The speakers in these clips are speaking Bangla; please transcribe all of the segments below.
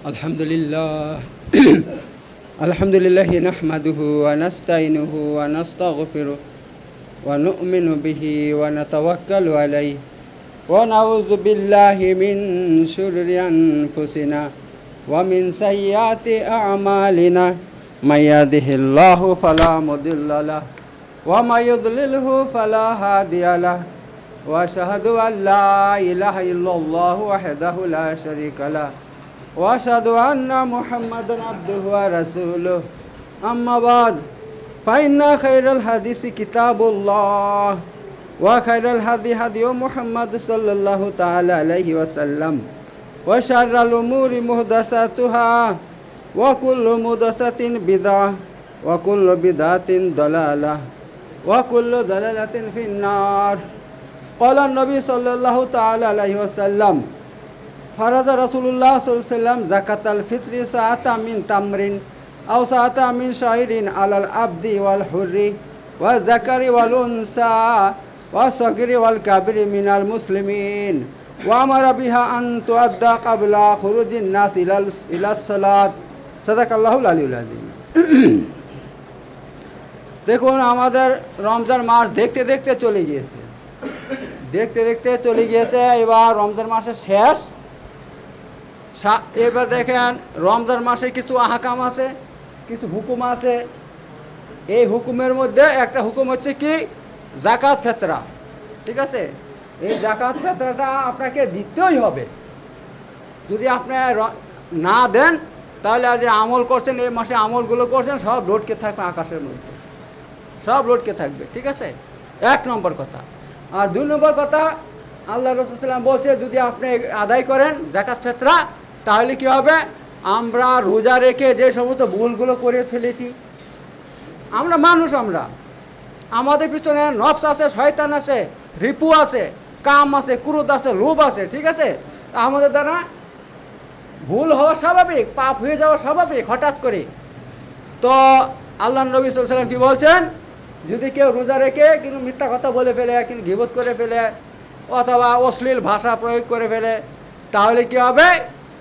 अल्हम्दुलिल्लाह अल्हम्दुलिल्लाह नहमदुहु व नस्तईनुहु व नस्तगफिरुहु व नु'मिनु बिही व नतवक्कलु अलैहि व नऊज़ु बिल्लाहि मिन शुरुरि अनफुसिना व मिन सय्यिआति अअमालिना मय यहदिहिल्लाहु फला मुदिल्ल लहु व मय युद्लिलहु फला हादिय लहु व अशहदु अन ला इलाहा इल्लल्लाहु वहदहु ला शरीका लहु वअशहदु अन्ना मुहम्मदन अब्दुहु व रसूलुहु अम्मा बाद फ़इन्न खैरल हदीसि किताबुल्लाह व खैरल हदी हदी मुहम्मद सल्लल्लाहु तआला अलैहि वसल्लम व शर्रल उमूरि मुहदसातुहा व कुल्लु मुहदसातिन बिदअह व कुल्लु बिदअतिन दलालह व कुल्लु दलालतिन फिन्नार क़ाला नबी सल्लल्लाहु तआला अलैहि वसल्लम फ़रज़ रसूलुल्लाह सल्लल्लाहु अलैहि वसल्लम ज़कातल फ़ित्री साअता मिन तमरिन औ साअता मिन शाइरिन अलल अब्दी वल हुर्रि व ज़करि वल उन्सा व सग़ीरि वल कबीरि मिनल मुस्लिमीन व अमरा बिहा अन तुअद्दा क़ब्ला ख़ुरूजिन नास इलस सलात सदाक़ल्लाहुल अलियुल अज़ीम। দেখুন আমাদের রমজান মাস দেখতে দেখতে চলে গিয়েছে এবার রমজান মাসের শেষ। এবার দেখেন রমজান মাসে কিছু আহকাম আছে, কিছু হুকুম আছে। এই হুকুমের মধ্যে একটা হুকুম হচ্ছে কি যাকাত ফিতরা। ঠিক আছে, এই যাকাত ফিতরাটা আপনাকে দিতেই হবে। যদি আপনি না দেন তাহলে আজ আমল করছেন, এই মাসে আমলগুলো করছেন সব লটকে থাকবে আকাশের মধ্যে, সব লটকে থাকবে। ঠিক আছে, এক নম্বর কথা। আর দুই নম্বর কথা, আল্লাহ রাসূল সাল্লাল্লাহু আলাইহি ওয়াসাল্লাম বলছে যদি আপনি আদায় করেন যাকাত ফিতরা তাহলে কি হবে, আমরা রোজা রেখে যে সমস্ত ভুলগুলো করে ফেলেছি, আমরা মানুষ, আমাদের পিছনে নফস আছে, শয়তান আছে, রিপু আছে, কাম আছে, ক্রোধ আছে, লোভ আছে। ঠিক আছে, আমাদের দ্বারা ভুল হওয়া স্বাভাবিক, পাপ হয়ে যাওয়া স্বাভাবিক হঠাৎ করে। তো আল্লাহ নবী সাল্লাল্লাহু আলাইহি ওয়াসাল্লাম কি বলছেন, যদি কেউ রোজা রেখে কিন্তু মিথ্যা কথা বলে ফেলে, কিন্তু গীবত করে ফেলে অথবা অশ্লীল ভাষা প্রয়োগ করে ফেলে, তাহলে কি হবে,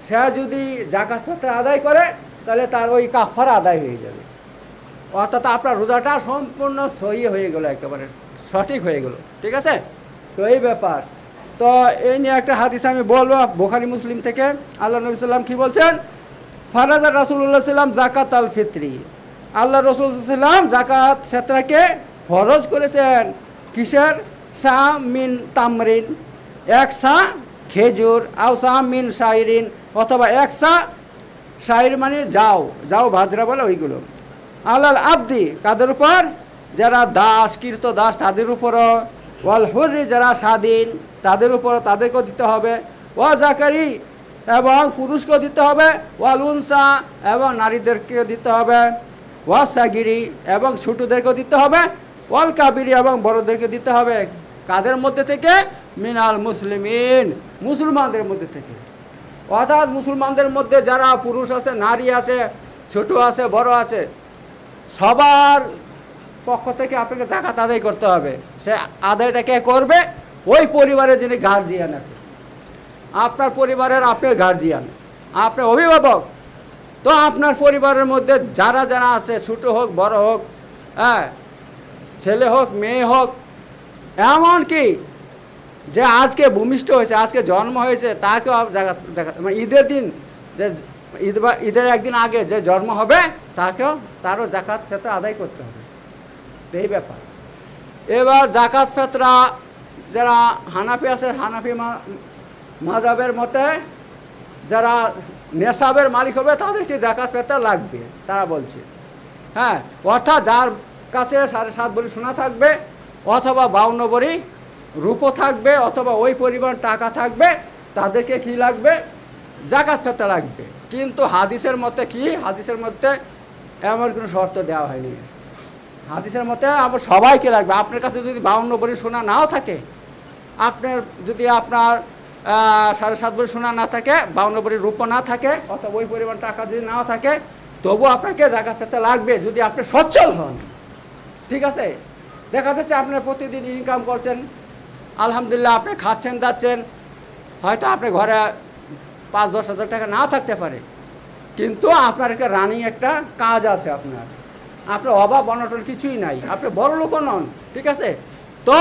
সে যদি যাকাত ফিতরা আদায় করে তাহলে তার ওই কাফারা আদায় হয়ে যাবে। অর্থাৎ আপনার রোজাটা সম্পূর্ণ সহি হয়ে গেল, একেবারে সঠিক হয়ে গেল। ঠিক আছে, তো এই ব্যাপার। তো এই নিয়ে একটা হাদিস আমি বলবো বুখারী মুসলিম থেকে। আল্লাহ নবী সাল্লাম কি বলছেন, ফারাজা রাসূলুল্লাহ সাল্লাম যাকাত আল ফিতরি, আল্লাহ রাসূল সাল্লাম যাকাত ফিতরাকে ফরজ করেছেন। কিসের? সা মিন তামরিন, এক সা খেজুর, আও সা মিন শাইরিন, অথবা এক সা, শাইর মানে যাও বাজরা বলে ওইগুলো। আলাল আব্দি, কাদের উপর? যারা দাস, কৃত দাস তাদের উপরও। ওয়াল হুররি, যারা স্বাধীন তাদের উপরও, তাদেরকেও দিতে হবে। ওয়া জাকারি, এবং পুরুষকেও দিতে হবে। ওয়াল উনসা, এবং নারীদেরকেও দিতে হবে। ওয়া সাগিরি, এবং ছোটদেরকেও দিতে হবে। ওয়াল কাবিরি, এবং বড়দেরকে দিতে হবে। কাদের মধ্যে থেকে? মিনাল মুসলিমিন, মুসলমানদের মধ্যে থেকে। অর্থাৎ মুসলমানদের মধ্যে যারা পুরুষ আছে, নারী আছে, ছোট আছে, বড় আছে, সবার পক্ষ থেকে আপনাকে যাকাত আদায় করতে হবে। সে আদায়টা কে করবে? ওই পরিবারের যিনি গার্জিয়ান আছে, আপনার পরিবারের আপনি গার্জিয়ান, আপনার অভিভাবক। তো আপনার পরিবারের মধ্যে যারা যারা আছে, ছোট হোক বড় হোক, হ্যাঁ, ছেলে হোক মেয়ে হোক, এমনকি যে আজকে ভূমিষ্ঠ হয়েছে, আজকে জন্ম হয়েছে, তাকেও যাকাত মানে ঈদের দিন, যে ঈদের একদিন আগে যে জন্ম হবে তারও যাকাত ফিতরা আদায় করতে হবে। তো এই ব্যাপার। এবার যাকাত ফিতরা যারা হানাফি আছে, হানাফি মাযহাবের মতে যারা নেশাবের মালিক হবে তাদেরকে যাকাত ফিতরা লাগবে, তারা বলছে। হ্যাঁ, অর্থাৎ যার কাছে 7.5 ভরি সোনা থাকবে, অথবা 52 ভরি রূপো থাকবে, অথবা ওই পরিমাণ টাকা থাকবে, তাদেরকে কি লাগবে? যাকাত ফিতরা লাগবে। কিন্তু হাদিসের মতে কি? হাদিসের মধ্যে এমন কোনো শর্ত দেওয়া হয়নি। হাদিসের মতে আমার সবাইকে লাগবে। আপনার কাছে যদি 52 ভরি সোনা নাও থাকে, আপনার যদি আপনার 7.5 ভরি সোনা না থাকে, 52 ভরি রূপো না থাকে, অথবা ওই পরিমাণ টাকা যদি নাও থাকে, তবু আপনাকে যাকাত ফিতরা লাগবে যদি আপনি সচ্ছল হন। ঠিক আছে, দেখা যাচ্ছে আপনার প্রতিদিন ইনকাম করছেন, আলহামদুলিল্লাহ আপনি খাচ্ছেন দাচ্ছেন, হয়তো আপনার ঘরে 5-10 হাজার টাকা নাও থাকতে পারে, কিন্তু আপনার একটা রানিং একটা কাজ আছে, আপনার আপনার অভাব অনটন কিছুই নাই, আপনি বড় লোকও নন, ঠিক আছে? তো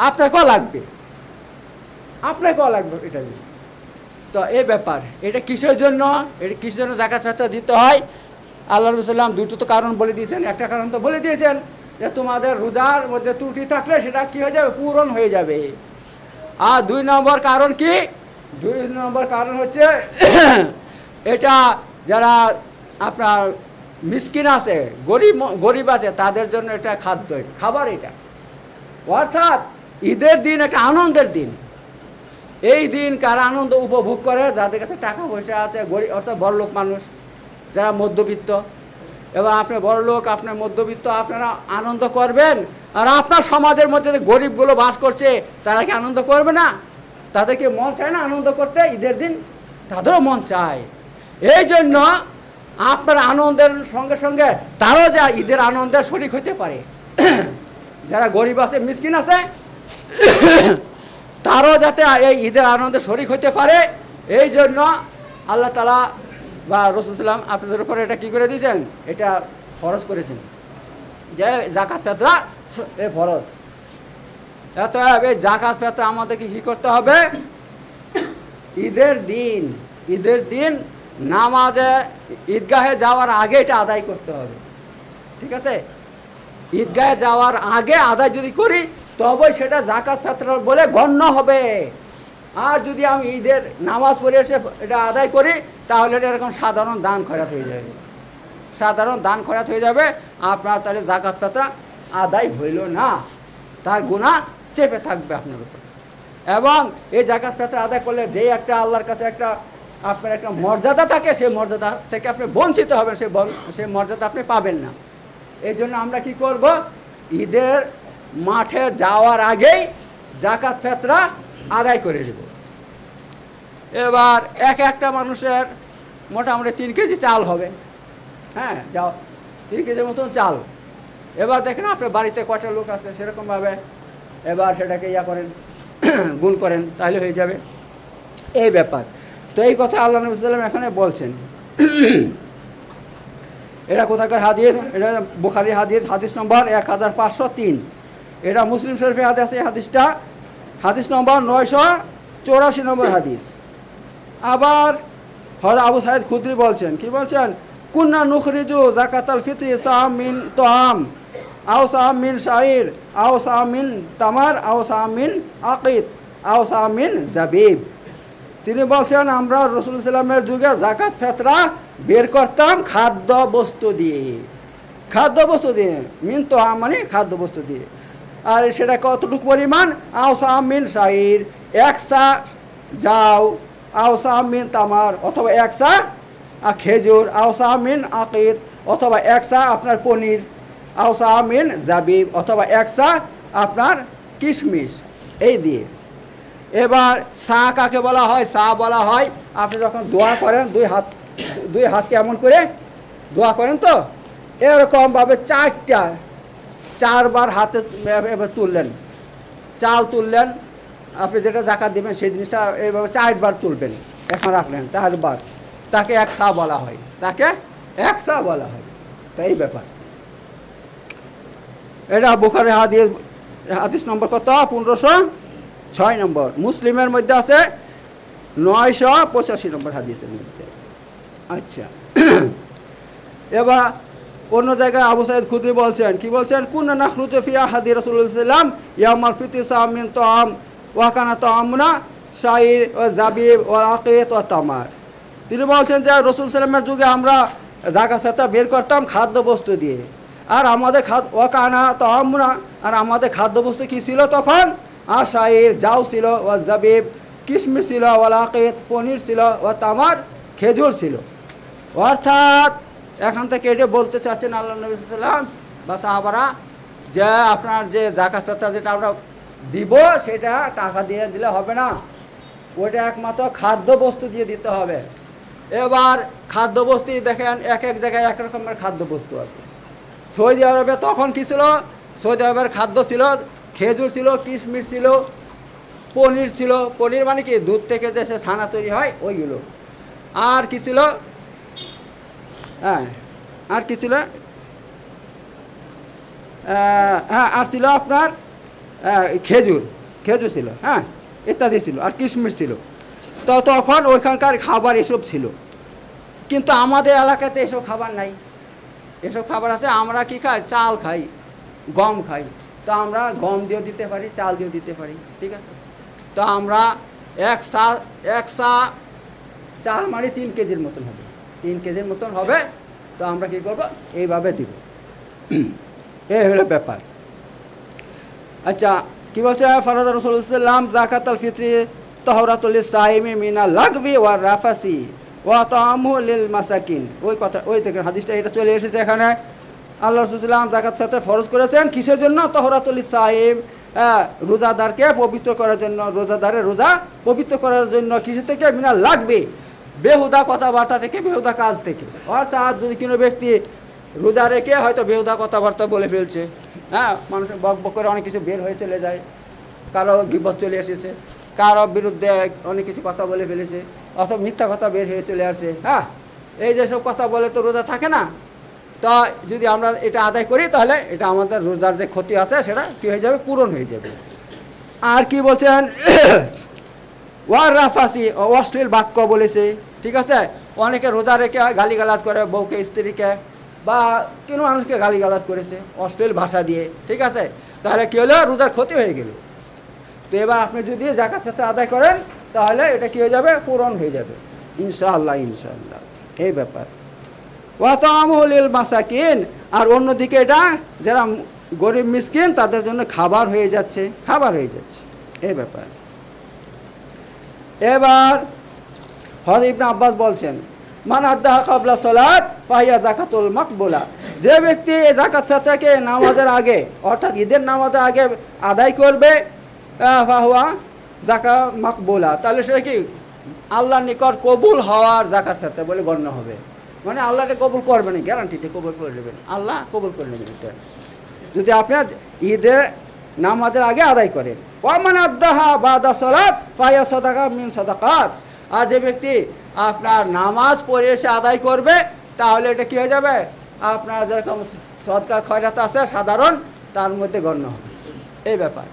আপনাকেও লাগবে, আপনাকেও লাগবে এটা নিয়ে। তো এই ব্যাপার, এটা কিসের জন্য, এটা কিসের জন্য জাকাত ফেতরা দিতে হয়? আল্লাহ নবী সাল্লাম দুটো তো কারণ বলে দিয়েছেন, একটা কারণ তো বলে দিয়েছেন যে তোমাদের রোজার মধ্যে ত্রুটি থাকলে সেটা কী হয়ে যাবে, পূরণ হয়ে যাবে। আর 2 নম্বর কারণ কি? 2 নম্বর কারণ হচ্ছে এটা যারা আপনার মিসকিন আছে, গরিব আছে, তাদের জন্য এটা খাদ্য, খাবার এটা। অর্থাৎ ঈদের দিন একটা আনন্দের দিন। এই দিন কারা আনন্দ উপভোগ করে? যাদের কাছে টাকা পয়সা আছে, গরিব অর্থাৎ বড়লোক মানুষ, যারা মধ্যবিত্ত। এবং আপনি বড়লোক, আপনার মধ্যবিত্ত, আপনারা আনন্দ করবেন। আর আপনার সমাজের মধ্যে যে গরিবগুলো বাস করছে, তারা কি আনন্দ করবে না? তাদেরকে মন চায় না আনন্দ করতে ঈদের দিন? তাদেরও মন চায়। এই জন্য আপনার আনন্দের সঙ্গে সঙ্গে তারাও যা ঈদের আনন্দের শরিক হতে পারে। যারা গরিব আছে, মিসকিন আছে, তারাও যাতে এই ঈদের আনন্দে শরিক হতে পারে, এই জন্য আল্লাহ তাআলা বা রাসূল সাল্লাল্লাহু আলাইহি ওয়াসাল্লাম আপনাদের উপরে এটা কী করে দিয়েছেন, এটা ফরজ করেছেন যে জাকাত ফেতরা এ ফরজ। অতএব এই জাকাত ফেতরা আমাদেরকে কী করতে হবে? ঈদের দিন নামাজে ঈদগাহে যাওয়ার আগে এটা আদায় করতে হবে, ঠিক আছে? ঈদগাহে যাওয়ার আগে আদায় যদি করি তবে সেটা জাকাত ফেতরা বলে গণ্য হবে। আর যদি আমি ঈদের নামাজ পড়ে এসে এটা আদায় করি, তাহলে এটা এরকম সাধারণ দান খয়রাত হয়ে যাবে, সাধারণ দান খয়রাত হয়ে যাবে। আপনার তাহলে জাকাত ফেতরা আদায় হইল না, তার গুনাহ চেপে থাকবে আপনার উপর। এবং এই জাকাত ফেতরা আদায় করলে যেই একটা আল্লাহর কাছে একটা আপনার একটা মর্যাদা থাকে, সেই মর্যাদা থেকে আপনি বঞ্চিত হবেন, সেই মর্যাদা আপনি পাবেন না। এই জন্য আমরা কি করব? ঈদের মাঠে যাওয়ার আগেই জাকাত ফেতরা আদায় করে দেব। এবার একটা মানুষের মোটামুটি 3 কেজি চাল হবে, হ্যাঁ, যাও 3 কেজির মতন চাল। এবার দেখেন আপনার বাড়িতে কয়টা লোক আছে, সেরকমভাবে এবার সেটাকে করেন, গুণ করেন, তাহলে হয়ে যাবে। এই ব্যাপার। তো এই কথা আল্লাহ নবী সাল্লাল্লাহু আলাইহি ওয়াসাল্লাম এখানে বলছেন। এটা কোথাকার হাদিস? এটা বুখারী হাদিস, হাদিস নম্বর 1503। এটা মুসলিম শরীফে হাদিস আছে, হাদিসটা হাদিস নম্বর 984 নম্বর হাদিস। আবার হযরত আবু সাঈদ খুদরি বলছেন, কি বলছেন? কুন্না নুখরিজু যাকাতাল ফিতরি সাম মিন তুআম আও সাম মিন শাইর আও সাম মিন তামার আও সাম মিন আকিত আও সাম মিন জাবিব। তিনি বলছেন আমরা রাসূলুল্লাহ সাল্লাল্লাহু আলাইহি ওয়াসাল্লামের যুগে জাকাত ফেতরা বের করতাম খাদ্য বস্তু দিয়ে, খাদ্য বস্তু দিয়ে, মিন তুআম মানে খাদ্য বস্তু দিয়ে। আর সেটা কতটুকু পরিমাণ? আও সাম মিন শাইর, 1 সা যাও, আও সাম মিন তামার অথবা 1 সা খেজুর, আও সাম মিন আকিত অথবা 1 সা আপনার পনির, আও সাম মিন জাবিব অথবা 1 সা আপনার কিশমিশ, এই দিয়ে। এবার সা কাকে বলা হয়? সা বলা হয় আপনি যখন দোয়া করেন, দুই হাতকে এমন করে দোয়া করেন, তো এরকমভাবে 4বার হাতে এবার তুললেন, চাল তুললেন, আপনি যেটা জাকাত দেবেন সেই জিনিসটা এইভাবে 4বার তুলবেন, এখন রাখলেন 4বার, তাকে 1 সা বলা হয়, তাকে 1 সা বলা হয়। তো এই ব্যাপার। এটা বুখারী হাদিস নম্বর কত? 1506 নম্বর। মুসলিমের মধ্যে আছে 985 নম্বর হাদিসের মধ্যে। আচ্ছা, এবার অন্য জায়গায় আবু সাঈদ খুদরি বলছেন, কি বলছেন? কুন্না নাখরুজু ফি আহাদি রাসূলুল্লাহ সাল্লাল্লাহু আলাইহি ওয়াসাল্লাম ইয়াউমাল ফিতরি সাম মিন তুআম ওয়া কানা তুআমুনা শাইর ওয়া জাবিব ওয়া আকিত ওয়া তামার। তিনি বলছেন যে রাসূল সাল্লাল্লাহু আলাইহি ওয়াসাল্লামের যুগে আমরা জাকাত ফেতরা বের করতাম খাদ্য বস্তু দিয়ে। আর আমাদের ওয়া কানা তুআমুনা, আর আমাদের খাদ্য বস্তু কি ছিল তখন? আর শাইর যাও ছিল, ওয়া জাবিব কিশমিশ ছিল, ওয়া আকিত পনির ছিল, ওয়া তামার খেজুর ছিল। অর্থাৎ এখান থেকে এটা বলতে চাচ্ছেন আল্লাহ নবী সাল্লাল্লাহু আলাইহি ওয়াসাল্লাম বা সাহাবারা, যে আপনার যে জাকাত ফেতরা যেটা আমরা দিব, সেটা টাকা দিয়ে দিলে হবে না, ওইটা একমাত্র খাদ্য বস্তু দিয়ে দিতে হবে। এবার খাদ্য বস্তু দেখেন এক জায়গায় এক রকমের খাদ্য বস্তু আছে। সৌদি আরবে তখন কী ছিল? সৌদি আরবের খাদ্য ছিল খেজুর ছিল, কিশমিশ ছিল, পনির ছিল। পনির মানে কি? দুধ থেকে যে ছানা তৈরি হয় ওইগুলো। আর কি ছিল? হ্যাঁ, আর কি ছিল, হ্যাঁ আর ছিল আপনার খেজুর, খেজুর ছিল, হ্যাঁ ইত্যাদি ছিল, আর কিশমিশ ছিল। তো তখন ওইখানকার খাবার এসব ছিল, কিন্তু আমাদের এলাকাতে এসব খাবার নাই। এসব খাবার আছে, আমরা কি খাই, চাল খাই, গম খাই। তো আমরা গম দিয়েও দিতে পারি, চাল দিয়েও দিতে পারি, ঠিক আছে। তো আমরা এক সা চাল মানে 3 কেজির মতন হবে, 3 কেজির মতন হবে। তো আমরা কি করব, এইভাবে দিব। এই হলো ব্যাপার। আচ্ছা, কি বলছে, ফরজ রাসূলুল্লাহ যাকাতুল ফিত্রি তাহরাতুল লিসাইমি মিনাল লাগবি ওয়া রাফাসি ওয়া তাআমু লিল মাসাকিন। ওই কথা, ওই থেকে হাদিসটা এটা চলে এসেছে এখানে। আল্লাহ রাসূলুল্লাহ যাকাত ফিতর ফরজ করেছেন কিসের জন্য, তাহরাতুল লিসাইম, রোজাদারকে পবিত্র করার জন্য, রোজাদারের রোজা পবিত্র করার জন্য। কিসের থেকে, মিনাল লাগবি, বেহুদা কথাবার্তা থেকে, বেহুদা কাজ থেকে। অর্থাৎ যদি কোনো ব্যক্তি রোজা রেখে হয়তো বেহুদা কথাবার্তা বলে ফেলছে, হ্যাঁ, মানুষ বক বক করে অনেক কিছু বের হয়ে চলে যায়, কারো গীবত চলে এসেছে, কারো বিরুদ্ধে অনেক কিছু কথা বলে ফেলেছে, অথবা মিথ্যা কথা বের হয়ে চলে আসছে, হ্যাঁ, এই যেসব কথা বলে তো রোজা থাকে না। তো যদি আমরা এটা আদায় করি তাহলে এটা আমাদের রোজার যে ক্ষতি আছে সেটা কী হয়ে যাবে, পূরণ হয়ে যাবে। আর কি বলছেন, ওয়ার রাফাসি, অশ্লীল বাক্য বলেছে, ঠিক আছে। অনেকে রোজা রেখে গালিগালাজ করে বউকে, স্ত্রীকে, বা কোনো মানুষকে গালিগালাজ করেছে অশ্লীল ভাষা দিয়ে, ঠিক আছে। তাহলে কী হলো, রোজার ক্ষতি হয়ে গেল। তো এবার আপনি যদি যাকাত ফিতর আদায় করেন তাহলে এটা কী হয়ে যাবে, পূরণ হয়ে যাবে ইনশাআল্লাহ, ইনশাআল্লাহ। এই ব্যাপার। ওয়া তাআমুহু লিল মাসাকিন, আর অন্যদিকে এটা যারা গরিব মিসকিন তাদের জন্য খাবার হয়ে যাচ্ছে, খাবার হয়ে যাচ্ছে, এই ব্যাপার। এবার হযরত ইবনে আব্বাস বলছেন, মান আদ্দাহা ক্বাবলা সালাত ফাহিয়া যাকাতুল মাকবুলা। যে ব্যক্তি এই যাকাত ফিতরকে নামাজের আগে, অর্থাৎ ঈদের নামাজের আগে আদায় করবে, ফাহুয়া যাকাত মাকবুলা, তাহলে সেটা কি আল্লাহর নিকট কবুল হওয়ার যাকাত ফিতর বলে গণ্য হবে। মানে আল্লাহকে কবুল করবেন, গ্যারান্টিতে কবুল করে নেবেন, আল্লাহ কবুল করে নেবেন এটা, যদি আপনার ঈদের নামাজের আগে আদায় করেন। ওয়া মান আদ্দাহা বাদা সালাত ফাহিয়া সাদাকা মিন সাদাকাত। আর যে ব্যক্তি আপনার নামাজ পড়ে এসে আদায় করবে তাহলে এটা কী হয়ে যাবে, আপনার যেরকম সদকা খয়রাত আছে সাধারণ, তার মধ্যে গণ্য হবে, এই ব্যাপার।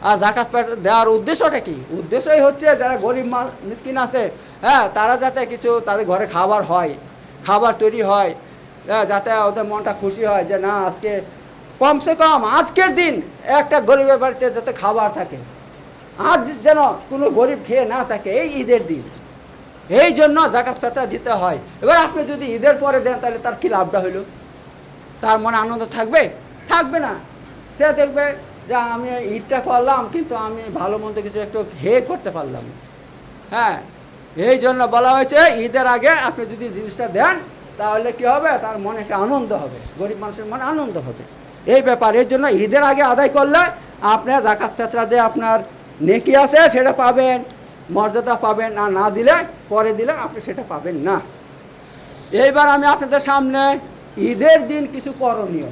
আর যাকাত দেওয়ার উদ্দেশ্যটা কি, উদ্দেশ্যই হচ্ছে যারা গরিব মিসকিন আছে, হ্যাঁ, তারা যাতে কিছু তাদের ঘরে খাবার হয়, খাবার তৈরি হয়, যাতে ওদের মনটা খুশি হয় যে না আজকে কমসে কম আজকের দিন একটা গরিবের বাড়িতে যাতে খাবার থাকে, আজ যেন কোনো গরিব খেয়ে না থাকে এই ঈদের দিন, এই জন্য যাকাত ফিতর দিতে হয়। এবার আপনি যদি ঈদের পরে দেন তাহলে তার কী লাভটা হইল, তার মনে আনন্দ থাকবে, থাকবে না। সে দেখবে যে আমি ঈদটা করলাম কিন্তু আমি ভালো মন্দ কিছু একটু খেয়ে করতে পারলাম, হ্যাঁ। এই জন্য বলা হয়েছে ঈদের আগে আপনি যদি জিনিসটা দেন তাহলে কি হবে, তার মনে একটা আনন্দ হবে, গরিব মানুষের মনে আনন্দ হবে, এই ব্যাপার। এর জন্য ঈদের আগে আদায় করলে আপনার যাকাত ফিতর যে আপনার নেকি আছে সেটা পাবেন, মর্যাদা পাবেন, আর না দিলে পরে দিলে আপনি সেটা পাবেন না। এইবার আমি আপনাদের সামনে ঈদের দিন কিছু করণীয়,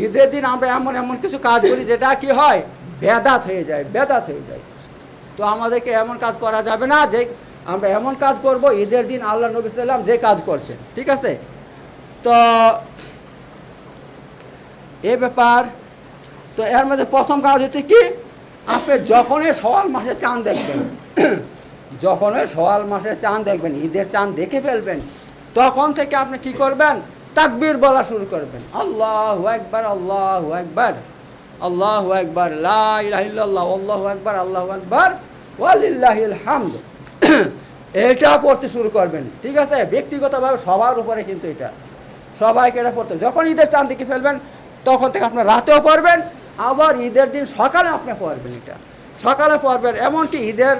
ঈদের দিন আমরা এমন এমন কিছু কাজ করি যেটা কি হয়, বেদাত হয়ে যায়, বেদাত হয়ে যায়। তো আমাদেরকে এমন কাজ করা যাবে না যে আমরা এমন কাজ করব ঈদের দিন আল্লাহ নবী সাল্লাম যে কাজ করছেন, ঠিক আছে। তো এই ব্যাপার। তো এর মধ্যে প্রথম কাজ হচ্ছে কি, আপনি যখনই শাওয়াল মাসে চাঁদ দেখবেন, যখনই শাওয়াল মাসে চাঁদ দেখবেন, ঈদের চাঁদ দেখে ফেলবেন, তখন থেকে আপনি কি করবেন, তাকবীর বলা শুরু করবেন, আল্লাহু আকবার, আল্লাহু আকবার, আল্লাহু আকবার, লা ইলাহা ইল্লাল্লাহ, আল্লাহু আকবার, আল্লাহু আকবার, ওয়া লিল্লাহিল হামদ। এটা পড়তে শুরু করবেন, ঠিক আছে। ব্যক্তিগতভাবে সবার উপরে কিন্তু এটা সবাইকে এটা পড়তে, যখন ঈদের চাঁদ দেখে ফেলবেন তখন থেকে আপনার রাতেও পড়বেন, আবার ঈদের দিন সকালে আপনি পড়বেন, এটা সকালে পড়বেন। এমনকি ঈদের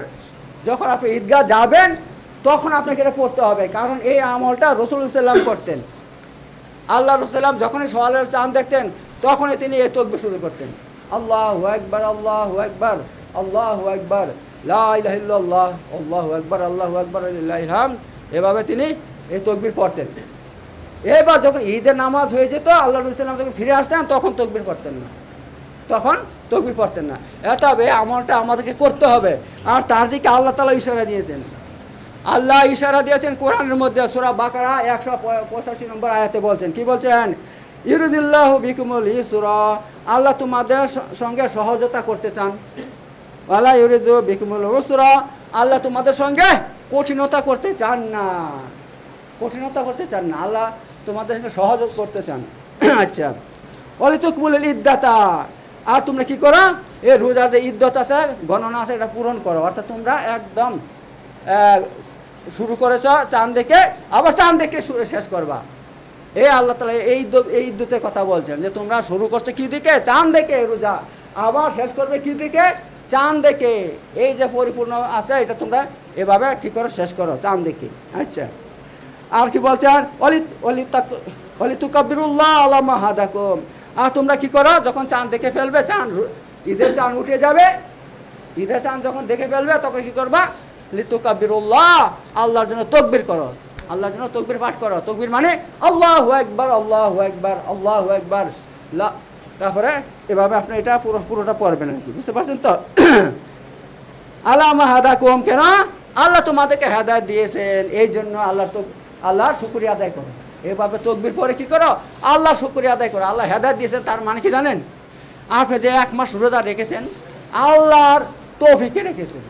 যখন আপনি ঈদগাহ যাবেন তখন আপনাকে এটা পড়তে হবে, কারণ এই আমলটা রাসূলুল্লাহ সাল্লাল্লাহু আলাইহি ওয়াসাল্লাম করতেন। আল্লাহ রাসূল যখনই শাওয়ালের চাঁদ দেখতেন তখনই তিনি এই তাকবীর শুরু করতেন, আল্লাহু আকবার, আল্লাহু আকবার, আল্লাহু আকবার, লা ইলাহা ইল্লাল্লাহ, আল্লাহু আকবার, আল্লাহু আকবার, লিল্লাহিল হামদ। এভাবে তিনি এই তাকবীর পড়তেন। এবার যখন ঈদের নামাজ হয়ে যেত, আল্লাহ নবী সাল্লাল্লাহু আলাইহি ওয়াসাল্লাম যখন ফিরে আসতেন তখন তাকবীর পড়তেন না, তখন তাকবীর পড়তেন না। তবে আমলটা আমাদেরকে করতে হবে, আর তার দিকে আল্লাহ তাআলা ইশারা দিয়েছেন, আল্লাহ ইশারা দিয়েছেন কোরআনের মধ্যে, সূরা বাকারা 185 নম্বর আয়াতে বলছেন, কি বলছেন? ইউরিদুল্লাহু বিকুমুল ইসরা, আল্লাহ তোমাদের সঙ্গে সহজতা করতে চান। ওয়ালা ইউরিদু বিকুমুল উসরা, আল্লাহ তোমাদের সঙ্গে কঠিনতা করতে চান না, কঠিনতা করতে চান না, আল্লাহ তোমাদের সঙ্গে সহজ করতে চান। আচ্ছা, ওয়ালিতুকমুল ইদ্দাতা, আর তোমরা কি করো? এই রোজার যে ইদ্দত আছে, গণনা আছে, এটা পূরণ করো। অর্থাৎ তোমরা একদম শুরু করেছ চাঁদ দেখে, আবার চাঁদ দেখে শেষ করবা। এই আল্লাহ তাআলা এই ইদ্দতের কথা বলছেন, যে তোমরা শুরু করছো কি দিকে? চাঁদ দেখে রোজা, আবার শেষ করবে কি দিকে? চাঁদ দেখে। এই যে পরিপূর্ণ আছে, এটা তোমরা এভাবে কি করো? শেষ করো চাঁদ দেখে। আচ্ছা, আর কি বলছেন? ওয়ালিতুকাব্বিরুল্লাহ আলা মা হাদাকুম, আর তোমরা কি করো? যখন চাঁদ দেখে ফেলবে, চাঁদ ঈদের চাঁদ উঠে যাবে, ঈদের চাঁদ যখন দেখে ফেলবে, তখন কি করবা? লিতুকাব্বিরুল্লাহ, আল্লাহর জন্য তাকবীর করো, আল্লাহর জন্য তাকবীর পাঠ করো। তাকবীর মানে আল্লাহু আকবার, আল্লাহু আকবার, আল্লাহু আকবার। তারপরে এভাবে আপনি এটা পুরোটা পড়বেন আর কি, বুঝতে পারছেন তো? আলা মা হাদাকুম, কেন? আল্লাহ তোমাদেরকে হেদায়েত দিয়েছেন, এই জন্য আল্লাহর শুকরিয়া আদায় করো। এভাবে তাকবীর পরে কি করো? আল্লাহর শুকরিয়া আদায় করো। আল্লাহ হেদায়েত দিয়েছেন, তার মানে কি জানেন? আপনি যে 1 মাস রোজা রেখেছেন, আল্লাহর তৌফিকে রেখেছেন।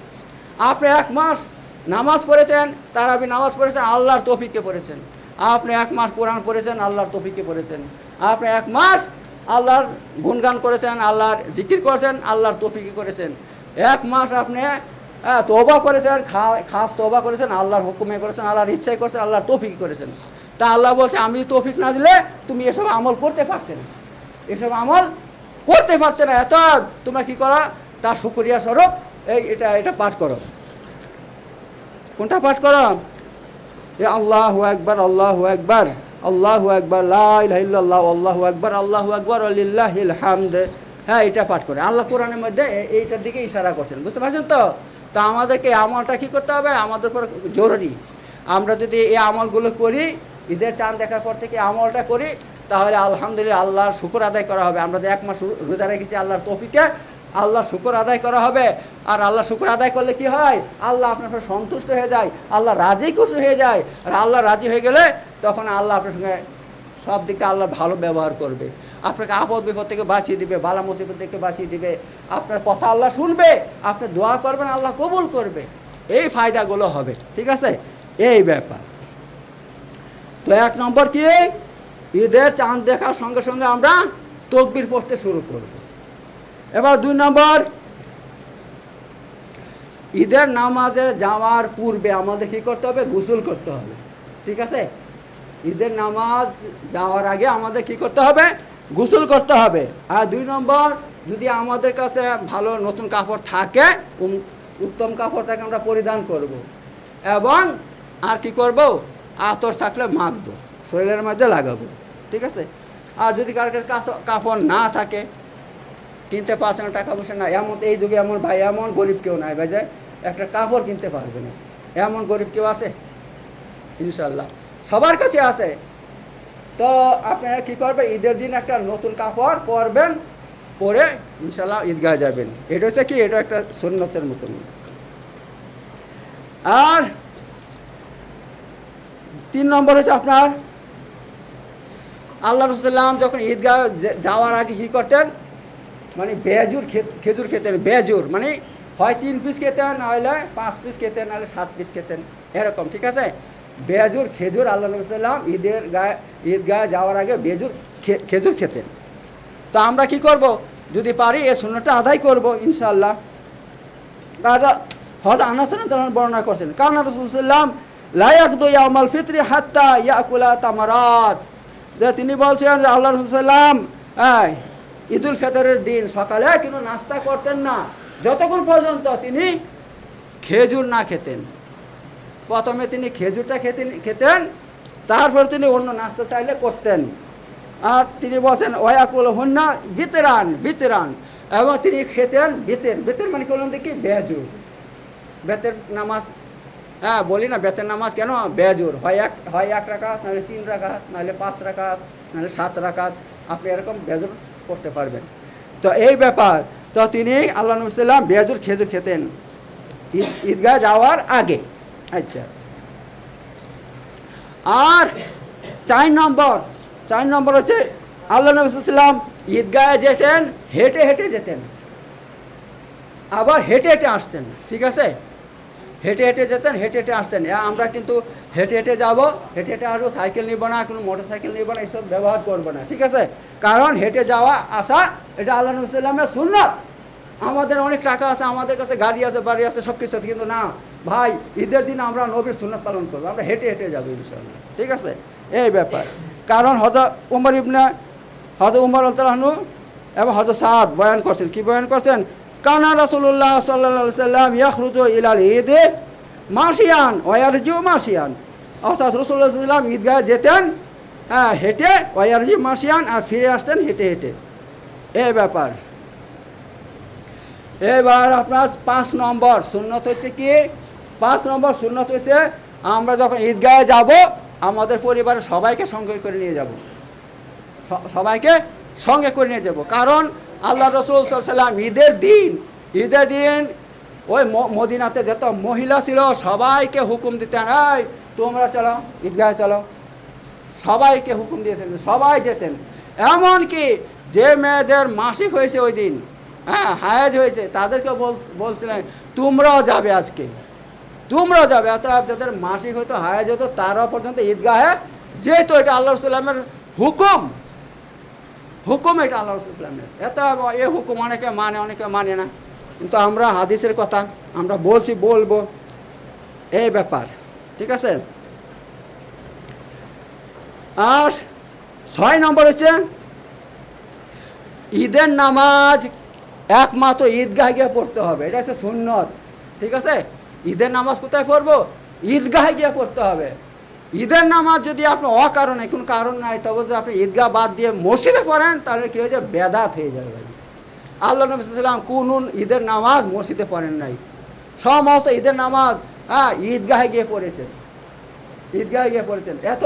আপনি 1 মাস নামাজ পড়েছেন, তারাবি নামাজ পড়েছেন, আল্লাহর তৌফিকে পড়েছেন। আপনি 1 মাস কোরআন পড়েছেন, আল্লাহর তৌফিকে পড়েছেন। আপনি 1 মাস আল্লাহর গুণগান করেছেন, আল্লাহর জিকির করেছেন, আল্লাহর তৌফিকে করেছেন। 1 মাস আপনি তওবা করেছেন, খাস তওবা করেছেন, আল্লাহর হুকুমে করেছেন, আল্লাহর ইচ্ছায় করেছেন, আল্লাহর তৌফিক করেছেন। তা আল্লাহ বলছে, আমি তৌফিক না দিলে তুমি এসব আমল করতে পারতে না, এসব আমল করতে পারতে না। এত তোমরা কি করো? তার শুকরিয়া স্বরূপ এটা পাঠ করো। কোনটা পাঠ করো? আল্লাহু আকবার, আল্লাহু আকবার, আল্লাহু আকবার, লা ইলাহা ইল্লাল্লাহ, আল্লাহু আকবার, আল্লাহু আকবার, ওয়ালিল্লাহিল হামদ। হ্যাঁ, এটা পাঠ করে। আল্লাহ কোরআনের মধ্যে এইটার দিকে ইশারা করছেন, বুঝতে পারছেন তো? তা আমাদেরকে আমলটা কি করতে হবে? আমাদের উপর জরুরি। আমরা যদি এই আমলগুলো করি, ঈদের চাঁদ দেখার পর থেকে আমলটা করি, তাহলে আলহামদুলিল্লাহ আল্লাহর শুকর আদায় করা হবে। আমরা যে 1 মাস রোজা রেখেছি, আল্লাহর তৌফিকে আল্লাহর শুকর আদায় করা হবে। আর আল্লাহ শুকর আদায় করলে কি হয়? আল্লাহ আপনার উপর সন্তুষ্ট হয়ে যায়, আল্লাহ রাজি খুশি হয়ে যায়। আর আল্লাহ রাজি হয়ে গেলে তখন আল্লাহ আপনার সঙ্গে সব দিকে আল্লাহ ভালো ব্যবহার করবে, আপনাকে আপদ বিপদ থেকে বাঁচিয়ে দিবে, বালা মুসিবত থেকে বাঁচিয়ে দিবে। আপনার কথা আল্লাহ শুনবে, আপনি দোয়া করবেন, আল্লাহ কবুল করবে। এই ফায়দাগুলো হবে, ঠিক আছে? এই ব্যাপার। তো 1 নম্বর কি? ঈদের চাঁদ দেখার সঙ্গে সঙ্গে আমরা তাকবীর পড়তে শুরু করব। এবার 2 নম্বর, ঈদের নামাজে যাওয়ার পূর্বে আমাদের কি করতে হবে? গোসল করতে হবে, ঠিক আছে? ঈদের নামাজ যাওয়ার আগে আমাদের কি করতে হবে? গোসল করতে হবে। আর 2 নম্বর, যদি আমাদের কাছে ভালো নতুন কাপড় থাকে, উত্তম কাপড় থাকে, আমরা পরিধান করব। এবং আর কি করব? আতর থাকলে মাখবো, শরীরের মধ্যে লাগাবো, ঠিক আছে? আর যদি কার কাছে কাপড় না থাকে, কিনতে পারছে না, টাকা পয়সা না, এমন এই যুগে এমন ভাই, এমন গরিব কেউ নাই ভাই যে একটা কাপড় কিনতে পারবে না। এমন গরিব কেউ আছে? ইনশাল্লাহ সবার কাছে আছে। তো আপনারা কি করবেন? ঈদের দিন একটা নতুন কাপড় পরবেন, পরে ইনশাল্লাহ ঈদগাহে যাবেন। এটা হচ্ছে কি? এটা একটা সুন্নতের মতন। আর 3 নম্বর হচ্ছে আপনার, আল্লাহ রাসূল যখন ঈদগাহ যাওয়ার আগে কী করতেন? মানে খেজুর খেতেন। বেজুর মানে হয় 3 পিস খেতেন, নাহলে 5 পিস খেতেন, নাহলে 7 পিস খেতেন, এরকম, ঠিক আছে? বেজুর খেজুর আল্লাহ রাসূল ঈদগাহে যাওয়ার আগে খেজুর খেতেন। তো আমরা কি করব? যদি পারি এই সুন্নতটা আদায় করব ইনশাআল্লাহ। হযরত আনাস রাদিয়াল্লাহু বর্ণনা করছেন, কানা রাসূলুল্লাহ লা ইয়াকদু ইয়াউমাল ফিতরি হাত্তা ইয়াকুলা তামারাত। যে তিনি বলছেন যে আল্লাহ রাসূল ঈদুল ফিতরের দিন সকালে কিন্তু নাস্তা করতেন না, যতক্ষণ পর্যন্ত তিনি খেজুর না খেতেন। প্রথমে তিনি খেজুরটা খেতেন, তারপর তিনি অন্য নাস্তা চাইলে করতেন। আর তিনি বলছেন ওয়াকুল হুন্না বিতরান, এবং তিনি খেতেন বেতের মানে কি বলুন দেখি? বেজুর। বেতের নামাজ, হ্যাঁ বলি না বেতের নামাজ কেন? বেজুর হয় 1 রাকাত, নাহলে 3 রাকাত, নাহলে 5 রাকাত, নাহলে 7 রাকাত, আপনি এরকম বেজুর করতে পারবেন। তো এই ব্যাপার। তো তিনি আল্লাহ নবী সাল্লাল্লাহু আলাইহি ওয়াসাল্লাম বেজুর খেজুর খেতেন ঈদগাহ যাওয়ার আগে। আচ্ছা, আর 4 নম্বর হচ্ছে আল্লাহ নবী সাল্লাল্লাহু আলাইহি ওয়াসাল্লাম ঈদগাহে যেতেন, হেঁটে হেঁটে যেতেন, আবার হেঁটে হেঁটে আসতেন। ঠিক আছে, হেঁটে হেঁটে যেতেন, হেঁটে হেঁটে আসতেন। আমরা কিন্তু হেঁটে হেঁটে যাবো, হেঁটে হেঁটে আসবো, সাইকেল নিব না, কোনো মোটর সাইকেল নিব না, এইসব ব্যবহার করবো না। ঠিক আছে, কারণ হেঁটে যাওয়া আসা এটা আল্লাহ নবী সাল্লাল্লাহু আলাইহি ওয়াসাল্লামের সুন্নাত। আমাদের অনেক টাকা আছে, আমাদের কাছে গাড়ি আছে, বাড়ি আছে, সব কিছু আছে, কিন্তু না ভাই, ঈদের দিন আমরা নবীর সুন্নাত পালন করবো, আমরা হেঁটে হেঁটে যাবো ইনশাআল্লাহ। ঠিক আছে, এই ব্যাপার। কারণ হযরত উমর রাদিয়াল্লাহু আনহু এবং হযরত সাদ বয়ান করছেন, কি বয়ান করছেন? কানা রাসূলুল্লাহ সাল্লাল্লাহু আলাইহি ওয়াসাল্লাম ইয়াখরুজু ইলাল ঈদ মাশিয়ান ওয়া ইয়ারজিউ মাশিয়ান। অর্থাৎ রাসূলুল্লাহ সাল্লাল্লাহু আলাইহি ওয়াসাল্লাম ঈদগাহে যেতেন, হ্যাঁ, হেঁটে, ওয়া ইয়ারজিউ মাশিয়ান, আর ফিরে আসতেন হেঁটে হেঁটে। এই ব্যাপার। এবার আপনার 5 নম্বর সুন্নত হচ্ছে কি? 5 নম্বর সুন্নত হচ্ছে আমরা যখন ঈদগাহে যাব, আমাদের পরিবারের সবাইকে সঙ্গে করে নিয়ে যাব, সবাইকে সঙ্গে করে নিয়ে যাব। কারণ আল্লাহ রাসূল সাল্লাল্লাহু আলাইহি ওয়াসাল্লাম ঈদের দিন ওই মদিনাতে যত মহিলা ছিল সবাইকে হুকুম দিতেন, এই তোমরা চলো ঈদগাহে চলো, সবাইকে হুকুম দিয়েছেন, সবাই যেতেন। এমনকি যে মেয়েদের মাসিক হয়েছে ওই দিন, হ্যাঁ, হায়েজ হয়েছে, তাদেরকে বলছিলেন তোমরাও যাবে, আজকে তোমরাও যাবে। অর্থাৎ যাদের মাসিক হতো, হায়েজ হতো, তারাও পর্যন্ত ঈদগাহে যেহেতু এটা আল্লাহ রাসূলের হুকুম, এটা আল্লাহ রাসূলের। এত এ হুকুম অনেকে মানে, অনেকে মানে না, কিন্তু আমরা হাদিসের কথা আমরা বলবো, এই ব্যাপার। ঠিক আছে। আর 6 নম্বর হচ্ছে ঈদের নামাজ একমাত্র ঈদগাহে গিয়ে পড়তে হবে, এটা হচ্ছে সুন্নত। ঠিক আছে, ঈদের নামাজ কোথায় পড়বো? ঈদগাহে গিয়ে পড়তে হবে। ঈদের নামাজ যদি আপনি অকারণে, কোনো কারণ নাই, তবে যদি আপনি ঈদগাহ বাদ দিয়ে মসজিদে পড়েন, তাহলে কী হয়ে যাবে? বেদাত হয়ে যাবে। আল্লাহ নবী সাল্লাল্লাহু আলাইহি ওয়াসাল্লাম কোন ঈদের নামাজ মসজিদে পড়েন নাই, সমস্ত ঈদের নামাজ ঈদগাহে গিয়ে পড়েছেন। এত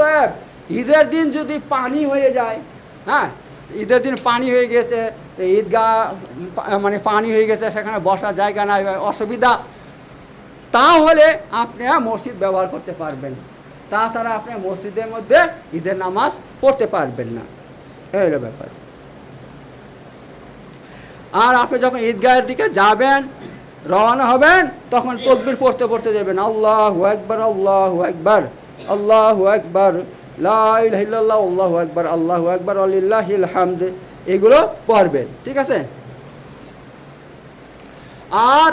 ঈদের দিন যদি পানি হয়ে যায়, হ্যাঁ, ঈদের দিন পানি হয়ে গেছে, ঈদগাহ মানে পানি হয়ে গেছে, সেখানে বসার জায়গা নাই, অসুবিধা, তাহলে আপনি মসজিদ ব্যবহার করতে পারবেন, তাছাড়া আপনি মসজিদের মধ্যে ঈদের নামাজ পড়তে পারবেন না। এই হলো ব্যাপার। আর আপনি যখন ঈদগাহের দিকে যাবেন, রওনা হবেন, তখন তাকবীর পড়তে পড়তে যাবেন, আল্লাহু আকবার, আল্লাহু আকবার, আল্লাহু আকবার, লা ইলাহা ইল্লাল্লাহ, আল্লাহু আকবার, আল্লাহু আকবার, ওয়ালিল্লাহিল হামদ, এগুলো পড়বেন। ঠিক আছে। আর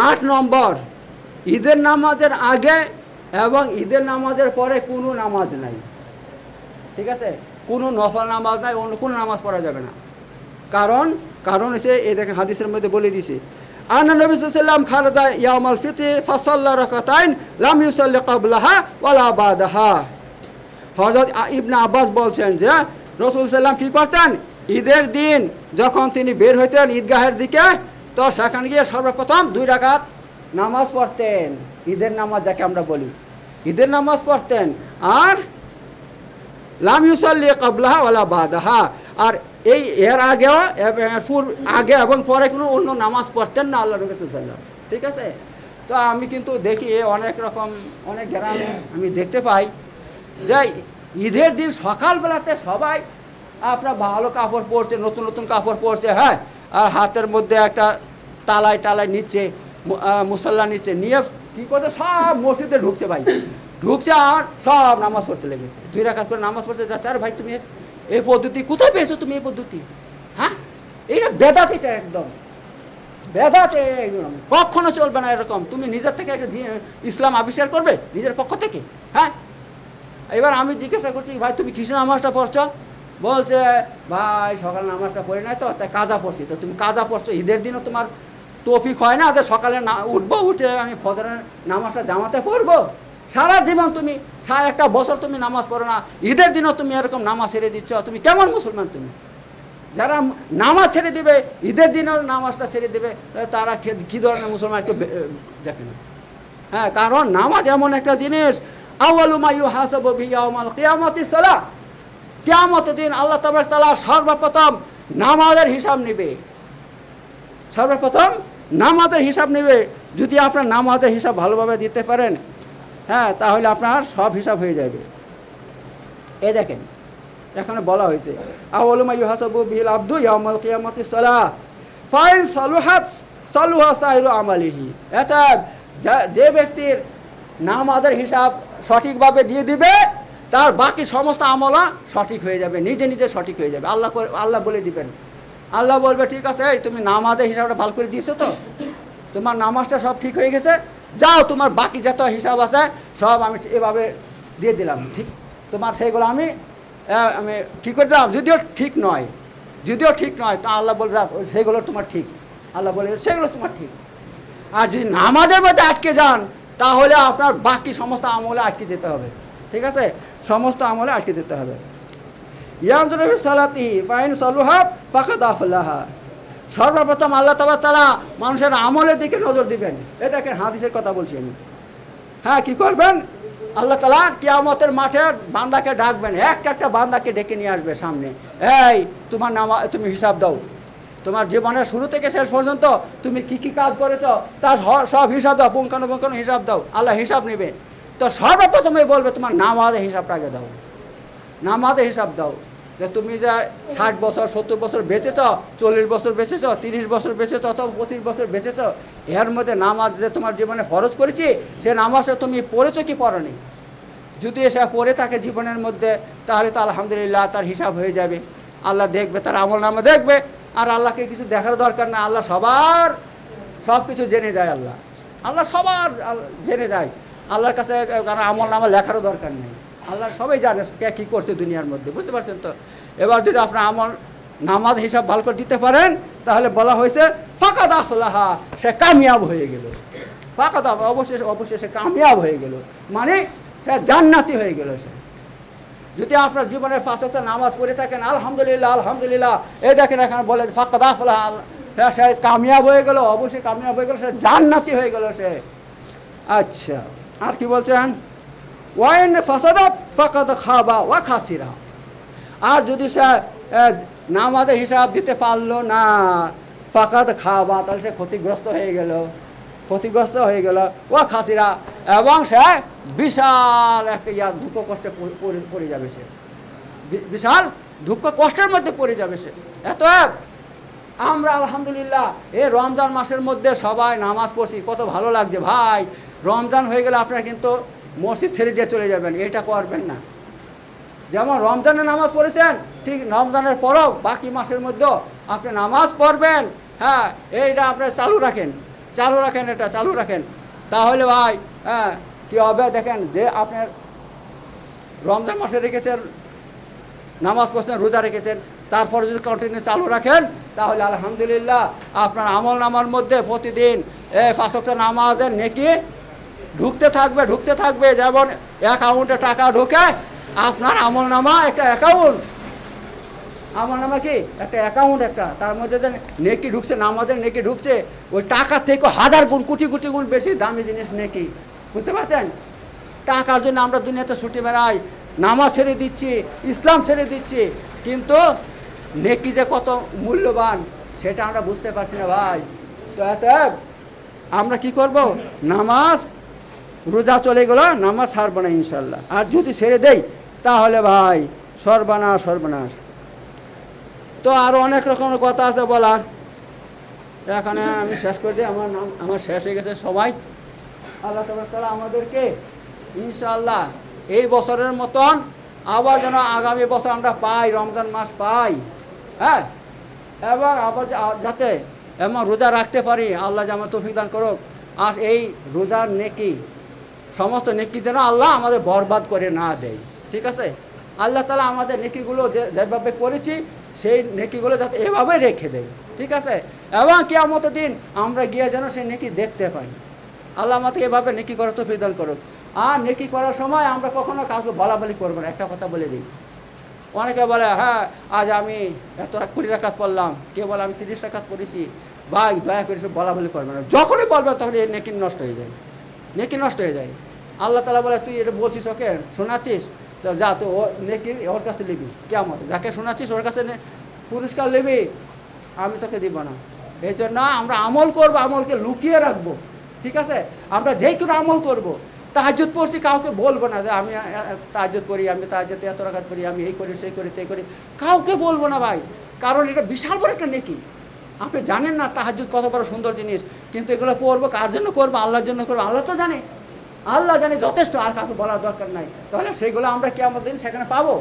8 নম্বর, ঈদের নামাজের আগে এবং ঈদের নামাজের পরে কোনো নামাজ নাই। ঠিক আছে, কোনো নফল নামাজ নাই, অন্য কোনো নামাজ পড়া যাবে না। কারণ হচ্ছে এই দেখেন হাদিসের মধ্যে বলে দিয়েছে, আন্না নবী সাল্লাল্লাহু আলাইহি ওয়াসাল্লাম খারাজা ইয়াউমাল ফিতর ফাসাল্লা রাকাতাইন লাম ইউসাল্লি ক্বাবলাহা ওয়ালা বাদাহা। হযরত ইবনে আব্বাস বলছেন যে রাসূল সাল্লাল্লাহু আলাইহি ওয়াসাল্লাম কি করতেন? ঈদের দিন যখন তিনি বের হইতেন ঈদগাহের দিকে, তো সেখানে গিয়ে সর্বপ্রথম 2 রাকাত নামাজ পড়তেন, ঈদের নামাজ যাকে আমরা বলি, ঈদের নামাজ পড়তেন। আর লাম ইউসাল্লি ক্বাবলাহা ওয়ালা বাদাহা, আর এর আগে এবং পরে কোনো অন্য নামাজ পড়তেন না আল্লাহ নবী সাল্লাল্লাহু আলাইহি ওয়াসাল্লাম। ঠিক আছে। তো আমি কিন্তু দেখি অনেক গ্রামে আমি দেখতে পাই যে ঈদের দিন সকালবেলাতে সবাই আপনার ভালো কাপড় পরছে, নতুন নতুন কাপড় পরছে, হ্যাঁ, আর হাতের মধ্যে একটা টালাই নিচ্ছে, মুসল্লা নিচ্ছে, নিয়ে কী করছে, সব মসজিদে ঢুকছে ভাই, আর সব নামাজ পড়তে লেগেছে, 2 রাকাত করে নামাজ পড়তে যাচ্ছে। আর ভাই তুমি এই পদ্ধতি কোথায় পেয়েছো? তুমি এই পদ্ধতি, হ্যাঁ, এটা বেদাত, এটা একদম বেদাত, একদম কখনো চলবে না এরকম। তুমি নিজের থেকে একটা ইসলাম আবিষ্কার করবে নিজের পক্ষ থেকে, হ্যাঁ। এবার আমি জিজ্ঞাসা করছি, ভাই তুমি কিসের নামাজটা পড়ছো? বলছে ভাই সকাল নামাজটা পড়ি নাই তো, তাই কাজা পড়ছি। তো তুমি কাজা পড়ছো, ঈদের দিনও তোমার তৌফিক হয় না যে সকালে উঠবো, উঠে আমি ফজরের নামাজটা জামাতে পড়বো? সারা জীবন তুমি 1 বছর তুমি নামাজ পড়ো না, ঈদের দিনও তুমি এরকম নামাজ ছেড়ে দিচ্ছ, তুমি কেমন মুসলমান? তুমি যারা নামাজ ছেড়ে দেবে, ঈদের দিনও নামাজটা ছেড়ে দেবে, তারা কী ধরনের মুসলমান একটু দেখে না, হ্যাঁ। কারণ নামাজ এমন একটা জিনিস, আউয়ালু মা ইউহাসাবু বিহি ইয়াউমাল কিয়ামাতিস সালাহ, কিয়ামতের দিন আল্লাহ তাবারক তাআলা সর্বপ্রথম নামাজের হিসাব নেবে। যদি আপনার নামাজের হিসাব ভালোভাবে দিতে পারেন, হ্যাঁ, তাহলে আপনার সব হিসাব হয়ে যাবে। এই দেখেন এখানে বলা হয়েছে আউয়ালু মা ইউহাসাবু বিহিল আবদু ইয়াউমাল কিয়ামাতিস সালাহ ফাইন সালুহাত সালুহা সাইরু আমালিহি। অর্থাৎ যে ব্যক্তির নামাজের হিসাব সঠিকভাবে দিয়ে দিবে তার বাকি সমস্ত আমলা সঠিক হয়ে যাবে, নিজে নিজে সঠিক হয়ে যাবে। আল্লাহ বলে দিবেন, আল্লাহ বলবে ঠিক আছে, এই তুমি নামাজের হিসাবটা ভালো করে দিয়েছো তো, তোমার নামাজটা সব ঠিক হয়ে গেছে, যাও তোমার বাকি যত হিসাব আছে সব আমি এভাবে দিয়ে দিলাম, ঠিক তোমার সেইগুলো আমি কী করে দিলাম, যদিও ঠিক নয় তা আল্লাহ বলে সেগুলো তোমার ঠিক, আল্লাহ বলে সেগুলো তোমার ঠিক। আর যদি নামাজের মধ্যে আটকে যান তাহলে আপনার বাকি সমস্ত আমলে আটকে যেতে হবে, ঠিক আছে, সমস্ত আমলে আটকে যেতে হবে। ইয়ানজুরু ফি সালাতিহি ফাইন সালুহাত ফাকাদ আফলাহা। সর্বপ্রথম আল্লাহ তাআলা মানুষের আমলের দিকে নজর দিবেন। এই দেখেন হাদিসের কথা বলছি আমি। হ্যাঁ, কি করবেন, আল্লাহ তাআলা কিয়ামতের মাঠে বান্দাকে ডাকবেন, একটা বান্দাকে ডেকে নিয়ে আসবে সামনে, এই তোমার তুমি হিসাব দাও, তোমার জীবনের শুরু থেকে শেষ পর্যন্ত তুমি কি কি কাজ করেছো তার সব হিসাব দাও, পুঙ্খানুপুঙ্খানু হিসাব দাও। আল্লাহ হিসাব নেবে। তো সর্বপ্রথমে বলবে তোমার নামাজের হিসাবটা আগে দাও, নামাজের হিসাব দাও, যে তুমি যা 60 বছর 70 বছর বেঁচেছ, 40 বছর বেঁচেছ, 30 বছর বেঁচেছ, অথবা 25 বছর বেঁচেছ, এর মধ্যে নামাজ যে তোমার জীবনে ফরজ করেছি সে নামাজটা তুমি পড়েছো কি পড়োনি। যদি সে পড়ে থাকে জীবনের মধ্যে তাহলে তো আলহামদুলিল্লাহ তার হিসাব হয়ে যাবে, আল্লাহ দেখবে, তার আমল নামা দেখবে। আর আল্লাহকে কিছু দেখার দরকার না, আল্লাহ সবার সব কিছু জেনে যায়, আল্লাহ সবার জেনে যায়। আল্লাহর কাছে কারণ আমল নামা লেখারও দরকার নেই, আল্লাহ সবাই জানে কে কী করছে দুনিয়ার মধ্যে, বুঝতে পারছেন তো। এবার যদি আপনার আমল নামাজ হিসাব ভালো করে দিতে পারেন তাহলে বলা হয়েছে ফাকাদ আফলাহা, সে কামিয়াব হয়ে গেল। ফাকাদ অবশ্যই সে কামিয়াব হয়ে গেল, মানে সে জান্নাতি হয়ে গেল। সে যদি আপনার জীবনের 5 ওয়াক্ত নামাজ পড়ে থাকেন আলহামদুলিল্লাহ আলহামদুলিল্লাহ, এই দেখেন এখানে বলে ফাকাদ আফলাহা, সে কামিয়াব হয়ে গেল, অবশ্যই কামিয়াব হয়ে গেল, সে জান্নাতি হয়ে গেল সে। আচ্ছা, আর কি বলছেন, ওয়াইন ফাসাদাত ফাকাদ খাবা ওয়া খাসিরা। আর যদি সে নামাজের হিসাব দিতে পারলো না, ফাকাদ খাবা, তাহলে সে ক্ষতিগ্রস্ত হয়ে গেল, ওয়া খাসিরা, এবং সে বিশাল একটা দুঃখ কষ্টে পড়ে যাবে, সে বিশাল দুঃখ কষ্টের মধ্যে পড়ে যাবে সে। এত আমরা আলহামদুলিল্লাহ এই রমজান মাসের মধ্যে সবাই নামাজ পড়ছি, কত ভালো লাগছে ভাই। রমজান হয়ে গেলে আপনারা কিন্তু মসজিদ ছেড়ে দিয়ে চলে যাবেন, এটা করবেন না। যেমন রমজানে নামাজ পড়েছেন, ঠিক রমজানের পরও বাকি মাসের মধ্যেও আপনি নামাজ পড়বেন। হ্যাঁ, এইটা আপনি চালু রাখেন, এটা চালু রাখেন, তাহলে ভাই হ্যাঁ কী হবে দেখেন, যে আপনার রমজান মাসে রেখেছেন, নামাজ পড়ছেন, রোজা রেখেছেন, তারপরে যদি কন্টিনিউ চালু রাখেন তাহলে আলহামদুলিল্লাহ আপনার আমল নামার মধ্যে প্রতিদিন 5 ওয়াক্ত নামাজের নেকি ঢুকতে থাকবে। যেমন অ্যাকাউন্টে টাকা ঢোকে, আপনার আমল নামা একটা অ্যাকাউন্ট, আমল নামা কি একটা অ্যাকাউন্ট, একটা তার মধ্যে যে নেকি ঢুকছে, নামাজের নেকি ঢুকছে, ওই টাকার থেকে 1000 গুণ কোটি গুণ বেশি দামি জিনিস নেকি, বুঝতে পারছেন। টাকার জন্য আমরা দুনিয়াতে ছুটি বেড়াই, নামাজ ছেড়ে দিচ্ছি, ইসলাম ছেড়ে দিচ্ছি, কিন্তু নেকি যে কত মূল্যবান সেটা আমরা বুঝতে পারছি না ভাই। তো এত আমরা কি করব, নামাজ রোজা চলে গেল, নামাজ ছাড়বো না ইনশাল্লাহ। আর যদি ছেড়ে দেই তাহলে ভাই সর্বনাশ। তো আরও অনেক রকমের কথা আছে বলার, এখানে আমি শেষ করে দিই, আমার শেষ হয়ে গেছে। সবাই আল্লাহ তাআলা আমাদেরকে ইনশাআল্লাহ এই বছরের মতন আবার যেন আগামী বছর আমরা পাই, রমজান মাস পাই, হ্যাঁ, এবং আবার যাতে এমন রোজা রাখতে পারি, আল্লাহ যেন তৌফিক দান করুক। আর এই রোজার নেকি, সমস্ত নেকি যেন আল্লাহ আমাদের বরবাদ করে না দেয়, ঠিক আছে। আল্লাহ তাআলা আমাদের নেকিগুলো যেভাবে করেছি সেই নেকিগুলো যাতে এভাবে রেখে দেয়, ঠিক আছে, এবং কিয়ামতের দিন আমরা গিয়ে যেন সেই নেকি দেখতে পাই। আল্লাহ আমাকে এভাবে নেকি করার তৌফিক দান করুক। আর নেকি করার সময় আমরা কখনো কাউকে বলাবলি করবো না। একটা কথা বলে দিই, অনেকে বলে হ্যাঁ আজ আমি 20 রাকাত পড়লাম, কেউ বলে আমি 30 রাকাত পড়েছি, ভাই দয়া করে বলাবলি করবে না। যখনই বলবে তখন এই নেকি নষ্ট হয়ে যায়, আল্লাহ তাআলা বলে তুই এটা বলছিস, ওকে শোনাচ্ছিস, তো যা তো ও নেকি ওর কাছে নিবি, কেমন যাকে শোনাচ্ছিস ওর কাছে পুরস্কার নিবি, আমি তোকে দিব না। এই জন্য আমরা আমল করবো, আমলকে লুকিয়ে রাখবো, ঠিক আছে। আমরা যেই কোনো আমল করবো তাহাজ্জুদ পড়ছি, কাউকে বলবো না যে আমি তাহাজ্জুদ পড়ি, আমি তাহাজ্জুদে এত রাকাত পড়ি, আমি এই করি সেই করি তাই করি, কাউকে বলবো না ভাই। কারণ এটা বিশাল বড় একটা নেকি। আপনি জানেন না তাহাজ্জুদ কত বড় সুন্দর জিনিস, কিন্তু এগুলো পড়বো কার জন্য করবো? আল্লাহর জন্য করবো। আল্লাহ তো জানে, আল্লাহ জানে যথেষ্ট, আর কাউকে বলার দরকার নাই। তাহলে সেগুলো আমরা কিয়ামতের দিন সেখানে পাবো।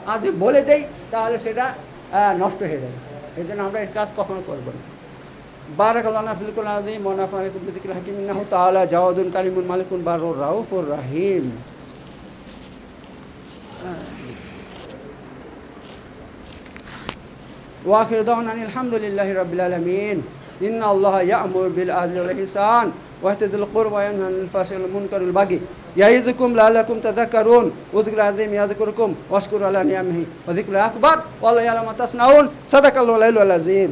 আর যদি বলে দেই তাহলে সেটা নষ্ট হয়ে যাবে। এই জন্য আমরা এই কাজ কখনো করবো না। বারাকাল্লাহু ফিকুল আযীম ওয়া নাফা'না বিযিকরিল হাকীম ইন্নাহু তাআলা জাওয়াদুন কারীমুন মালিকুন বাররুর রাউফুর রাহিম। ওয়া আখিরু দাওয়ানা আলহামদুলিল্লাহি রাব্বিল আলামিন। ইন্নাল্লাহা ইয়া'মুরু বিল আদলি ওয়াল ইহসান ওয়া ইহতিল কুরবা ওয়া ইয়ানহা আনিল ফাহশাই ওয়াল মুনকারি ওয়াল বাগি ইয়াইযুকুম লাআল্লাকুম তাযাক্কারুন। উযকুরুল আযীম ইয়াযকুরকুম ওয়াশকুরু আলা নি'আমিহি ওয়া যিকরুল আকবার ওয়াল্লাহু ইয়া'লামু মা তাসনাউন। সাদাকাল্লাহু আল-আযীম।